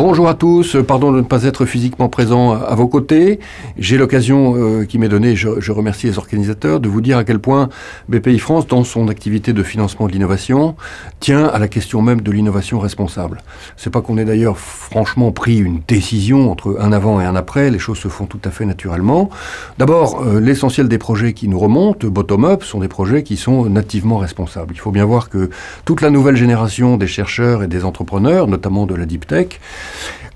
Bonjour à tous, pardon de ne pas être physiquement présent à vos côtés. J'ai l'occasion qui m'est donnée, je remercie les organisateurs, de vous dire à quel point BPI France, dans son activité de financement de l'innovation, tient à la question même de l'innovation responsable. C'est pas qu'on ait d'ailleurs franchement pris une décision entre un avant et un après, les choses se font tout à fait naturellement. D'abord, l'essentiel des projets qui nous remontent, bottom-up, sont des projets qui sont nativement responsables. Il faut bien voir que toute la nouvelle génération des chercheurs et des entrepreneurs, notamment de la Deep Tech,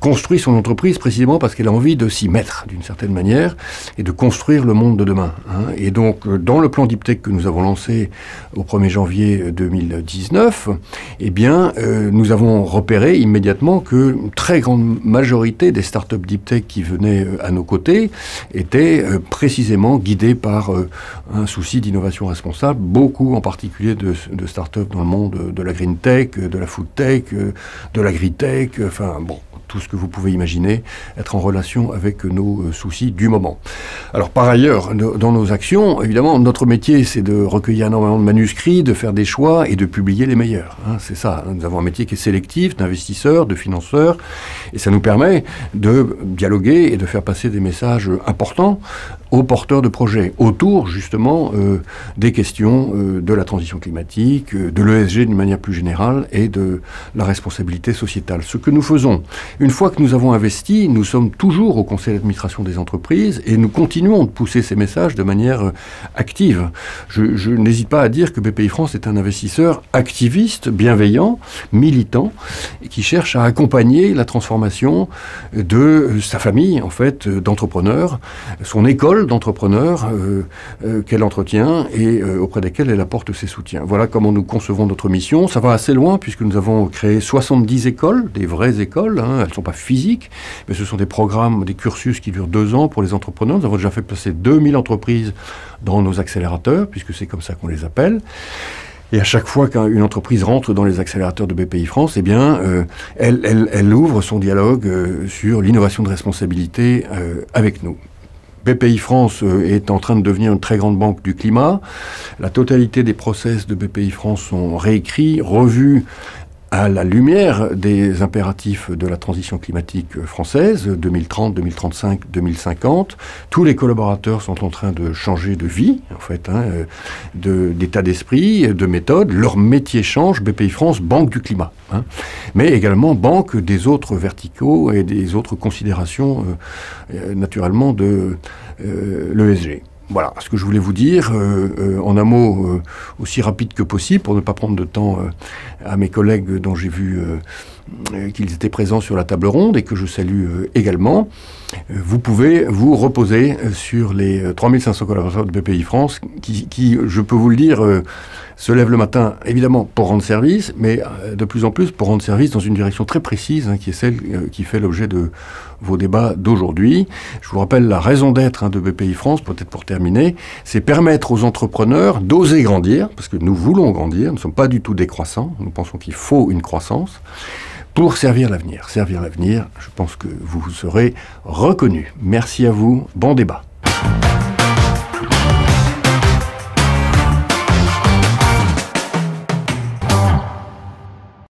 construit son entreprise précisément parce qu'elle a envie de s'y mettre d'une certaine manière et de construire le monde de demain. Et donc, dans le plan Deep Tech que nous avons lancé au 1er janvier 2019, eh bien, nous avons repéré immédiatement que une très grande majorité des startups Deep Tech qui venaient à nos côtés étaient précisément guidées par un souci d'innovation responsable, beaucoup en particulier de startups dans le monde de la Green Tech, de la Food Tech, de l'Agri-Tech, enfin bon, tout ce que vous pouvez imaginer, être en relation avec nos soucis du moment. Alors par ailleurs, dans nos actions, évidemment, notre métier c'est de recueillir énormément de manuscrits, de faire des choix et de publier les meilleurs. C'est ça, nous avons un métier qui est sélectif, d'investisseurs, de financeurs, et ça nous permet de dialoguer et de faire passer des messages importants aux porteurs de projets, autour justement des questions de la transition climatique, de l'ESG d'une manière plus générale et de la responsabilité sociétale. Ce que nous faisons, une fois que nous avons investi, nous sommes toujours au conseil d'administration des entreprises et nous continuons de pousser ces messages de manière active. Je n'hésite pas à dire que BPI France est un investisseur activiste, bienveillant, militant, et qui cherche à accompagner la transformation de sa famille, en fait, d'entrepreneurs, son école d'entrepreneurs qu'elle entretient et auprès desquels elle apporte ses soutiens. Voilà comment nous concevons notre mission. Ça va assez loin puisque nous avons créé 70 écoles, des vraies écoles. Elles ne sont pas physiques, mais ce sont des programmes, des cursus qui durent 2 ans pour les entrepreneurs. Nous avons déjà fait passer 2000 entreprises dans nos accélérateurs, puisque c'est comme ça qu'on les appelle. Et à chaque fois qu'une entreprise rentre dans les accélérateurs de BPI France, eh bien, elle ouvre son dialogue sur l'innovation de responsabilité avec nous. BPI France est en train de devenir une très grande banque du climat. La totalité des process de BPI France sont réécrits, revus à la lumière des impératifs de la transition climatique française, 2030, 2035, 2050. Tous les collaborateurs sont en train de changer de vie, en fait, d'état d'esprit, de méthode. Leur métier change. BPI France, banque du climat, mais également banque des autres verticaux et des autres considérations, naturellement, de l'ESG. Voilà ce que je voulais vous dire, en un mot aussi rapide que possible, pour ne pas prendre de temps à mes collègues dont j'ai vu qu'ils étaient présents sur la table ronde et que je salue également. Vous pouvez vous reposer sur les 3500 collaborateurs de BPI France qui, je peux vous le dire, se lèvent le matin, évidemment, pour rendre service, mais de plus en plus pour rendre service dans une direction très précise, qui est celle qui fait l'objet de vos débats d'aujourd'hui. Je vous rappelle la raison d'être de BPI France, peut-être pour terminer, c'est permettre aux entrepreneurs d'oser grandir, parce que nous voulons grandir, nous ne sommes pas du tout décroissants, nous pensons qu'il faut une croissance, pour servir l'avenir. Servir l'avenir, je pense que vous serez reconnus. Merci à vous, bon débat.